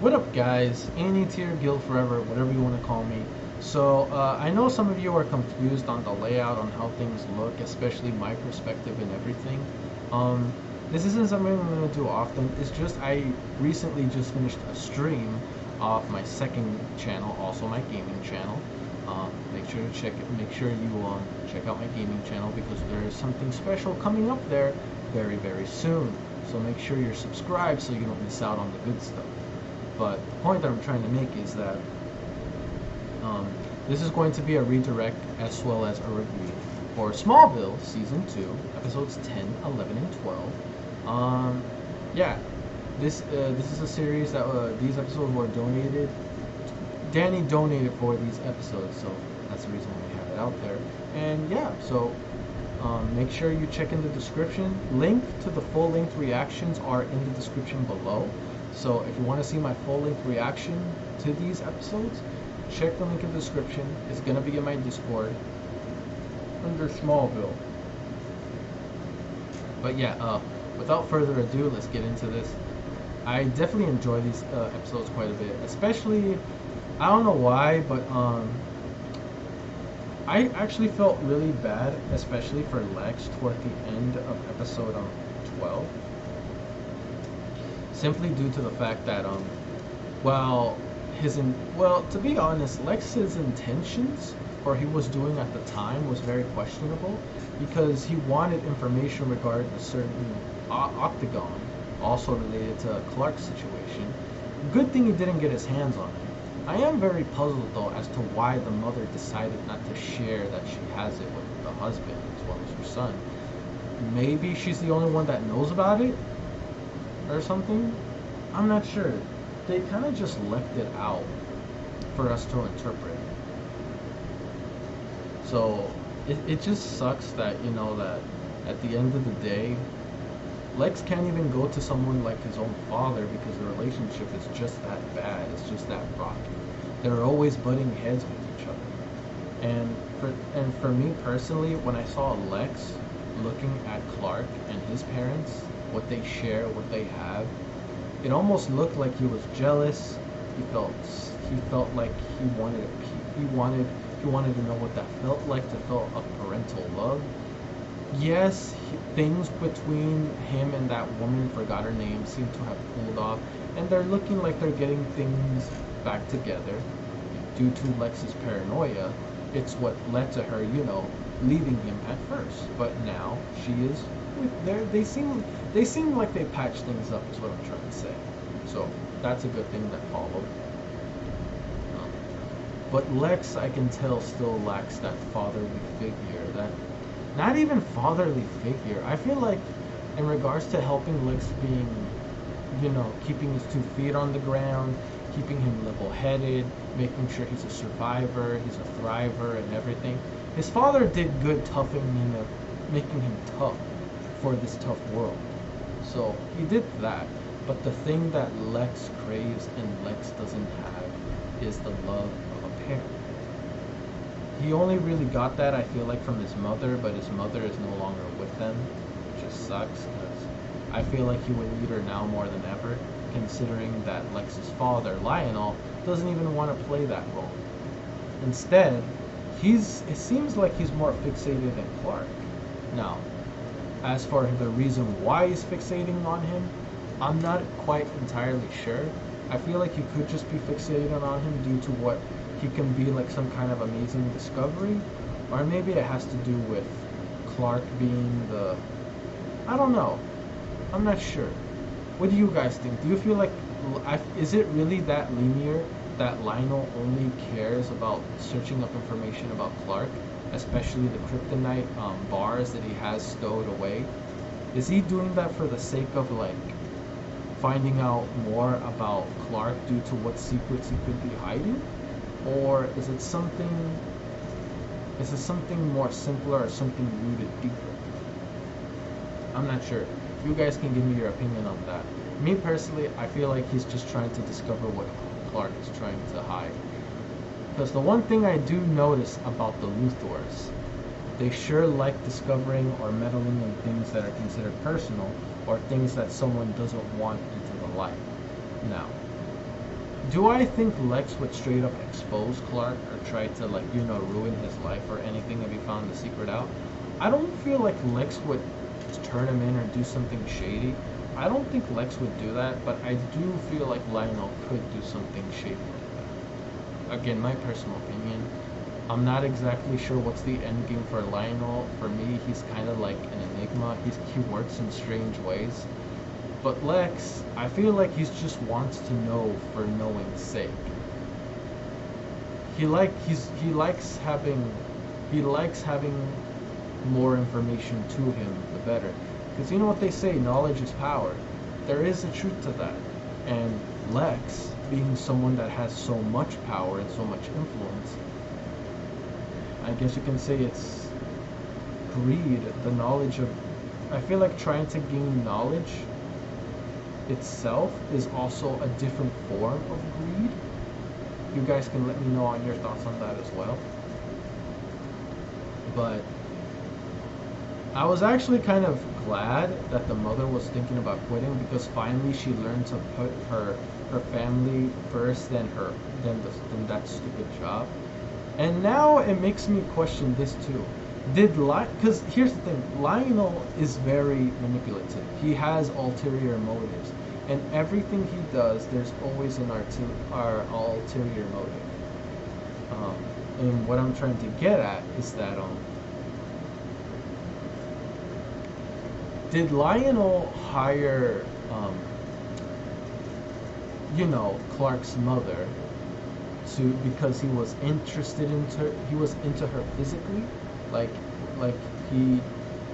What up, guys? Any tier guild forever, whatever you want to call me. So I know some of you are confused on the layout, on how things look, especially my perspective and everything. Um, this isn't something I'm going to do often. It's just I recently just finished a stream off my second channel, also my gaming channel. Make sure to check it. Make sure you check out my gaming channel because there is something special coming up there very, very soon. So make sure you're subscribed so you don't miss out on the good stuff. But the point that I'm trying to make is that this is going to be a redirect as well as a review for Smallville Season 2, Episodes 10, 11, and 12. Yeah, this is a series that these episodes were donated. Danny donated for these episodes, so that's the reason we have it out there. And yeah, so make sure you check in the description. Link to the full-length reactions are in the description below. So if you want to see my full-length reaction to these episodes, check the link in the description. It's going to be in my Discord under Smallville. But yeah, without further ado, let's get into this. I definitely enjoy these episodes quite a bit, especially, I don't know why, but I actually felt really bad, especially for Lex toward the end of episode 12. Simply due to the fact that well to be honest, Lex's intentions or he was doing at the time was very questionable because he wanted information regarding a certain octagon, also related to Clark's situation. Good thing he didn't get his hands on it. I am very puzzled though as to why the mother decided not to share that she has it with the husband as well as her son. Maybe she's the only one that knows about it or something. I'm not sure. They kind of just left it out for us to interpret. So it just sucks that, you know, that at the end of the day, Lex can't even go to someone like his own father because the relationship is just that bad. It's just that rocky. They're always butting heads with each other. And for me personally, when I saw Lex looking at Clark and his parents, what they share, what they have, it almost looked like he was jealous. He felt like he wanted to know what that felt like, to feel a parental love. Yes, things between him and that woman, forgot her name, seem to have cooled off, and they're looking like they're getting things back together due to Lex's paranoia. It's what led to her, you know, leaving him at first, but now she is with they seem like they patched things up is what I'm trying to say. So that's a good thing that followed. But Lex, I can tell, still lacks that fatherly figure. That not even fatherly figure. I feel like in regards to helping Lex being, you know, keeping his 2 feet on the ground, keeping him level-headed, making sure he's a survivor, he's a thriver, and everything. His father did good making him tough for this tough world. So he did that. But the thing that Lex craves and Lex doesn't have is the love of a parent. He only really got that, I feel like, from his mother, but his mother is no longer with them, which just sucks because I feel like he would need her now more than ever, considering that Lex's father, Lionel, doesn't even want to play that role. Instead, it seems like he's more fixated than Clark. Now, as for the reason why he's fixating on him, I'm not quite entirely sure. I feel like he could just be fixated on him due to what he can be, like some kind of amazing discovery, or maybe it has to do with Clark being the, I don't know. I'm not sure. What do you guys think? Do you feel like, is it really that linear that Lionel only cares about searching up information about Clark, especially the kryptonite bars that he has stowed away? Is he doing that for the sake of like finding out more about Clark due to what secrets he could be hiding? Or is it something more simpler or something rooted deeper? I'm not sure. You guys can give me your opinion on that. Me personally, I feel like he's just trying to discover what Clark is trying to hide. Because the one thing I do notice about the Luthors, they sure like discovering or meddling in things that are considered personal or things that someone doesn't want into the light. Now, Do I think Lex would straight up expose Clark or try to, like, ruin his life or anything if he found the secret out? I don't feel like Lex would turn him in or do something shady. I don't think Lex would do that, but I do feel like Lionel could do something shady like that. Again, my personal opinion. I'm not exactly sure what's the end game for Lionel. For me, he's kind of like an enigma. He works in strange ways. But Lex, I feel like he just wants to know for knowing's sake. He likes having more information to him, the better. Because you know what they say, knowledge is power. There is a truth to that. And Lex, being someone that has so much power and so much influence, I guess you can say it's greed, the knowledge of... I feel like trying to gain knowledge itself is also a different form of greed. You guys can let me know on your thoughts on that as well. But I was actually kind of glad that the mother was thinking about quitting, because finally she learned to put her family first than that stupid job. And now it makes me question this too. Because here's the thing, Lionel is very manipulative. He has ulterior motives, and everything he does, there's always an ulterior motive. And what I'm trying to get at is that did Lionel hire Clark's mother because he was into her physically, like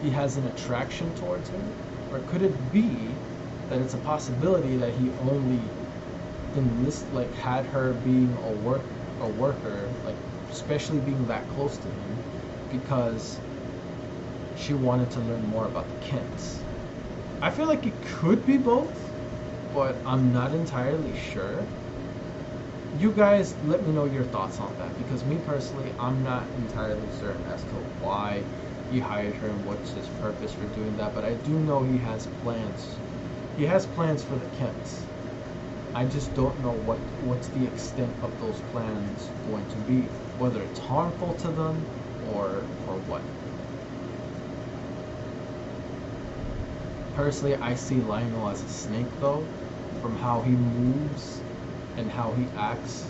he has an attraction towards her? Or could it be that it's a possibility that he only had her being a worker, like especially being that close to him, because she wanted to learn more about the Kents? I feel like it could be both, but I'm not entirely sure. You guys let me know your thoughts on that, because me personally, I'm not entirely certain as to why he hired her and what's his purpose for doing that, but I do know he has plans. He has plans for the Kents. I just don't know what's the extent of those plans going to be, whether it's harmful to them or what. Personally, I see Lionel as a snake, though, from how he moves and how he acts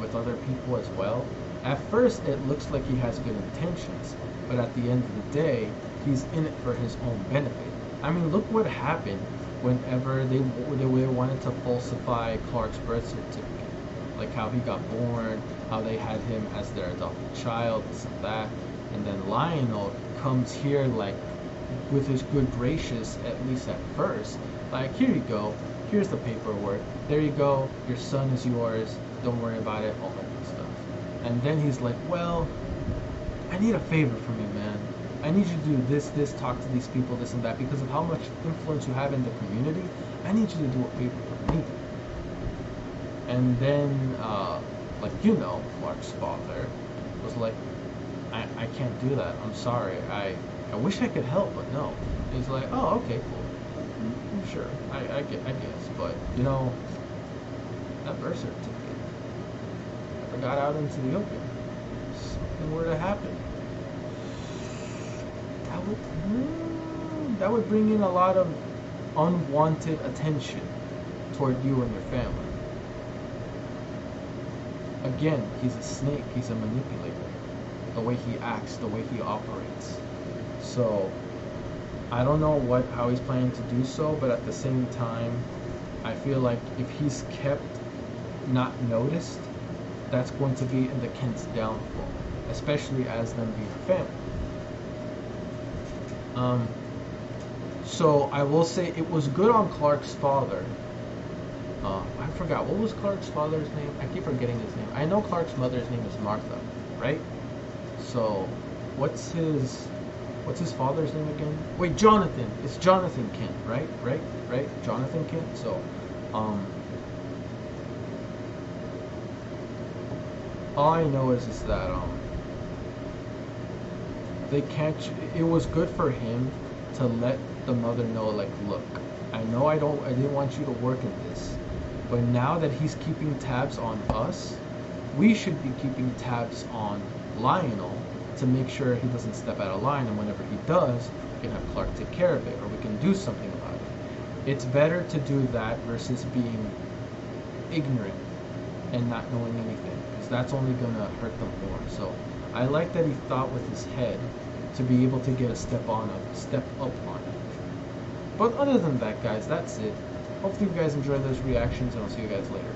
with other people as well. At first, it looks like he has good intentions, but at the end of the day, he's in it for his own benefit. I mean, look what happened whenever they wanted to falsify Clark's birth certificate. Like how he got born, how they had him as their adopted child, this and that. And then Lionel comes here like with his good gracious, at least at first. Like, here you go, here's the paperwork, there you go, your son is yours, don't worry about it, all that good stuff. And then he's like, well, I need a favor from you, man. I need you to do this, talk to these people, this and that, because of how much influence you have in the community. I need you to do a favor for me. And then, Clark's father was like, I can't do that, I'm sorry, I wish I could help, but no. He's like, oh, okay, cool. Sure, I guess, but, that birth certificate never got out into the open. Something were to happen, that would bring in a lot of unwanted attention toward you and your family. Again, he's a snake, he's a manipulator. The way he acts, the way he operates. So, I don't know how he's planning to do so, but at the same time, I feel like if he's kept not noticed, that's going to be in the Kent's downfall, especially as them being a family. So I will say it was good on Clark's father. I forgot, what was Clark's father's name? I keep forgetting his name. I know Clark's mother's name is Martha, right? So, what's his father's name again? Wait, Jonathan. It's Jonathan Kent, right? Jonathan Kent. So, all I know is that they can't. It was good for him to let the mother know, like, look, I know I didn't want you to work in this, But now that he's keeping tabs on us, we should be keeping tabs on Lionel to make sure he doesn't step out of line, and whenever he does, we can have Clark take care of it, or we can do something about it. It's better to do that versus being ignorant and not knowing anything, because that's only going to hurt them more. So I like that he thought with his head to be able to get a step up on it. But other than that, guys, that's it. Hopefully you guys enjoy those reactions, and I'll see you guys later.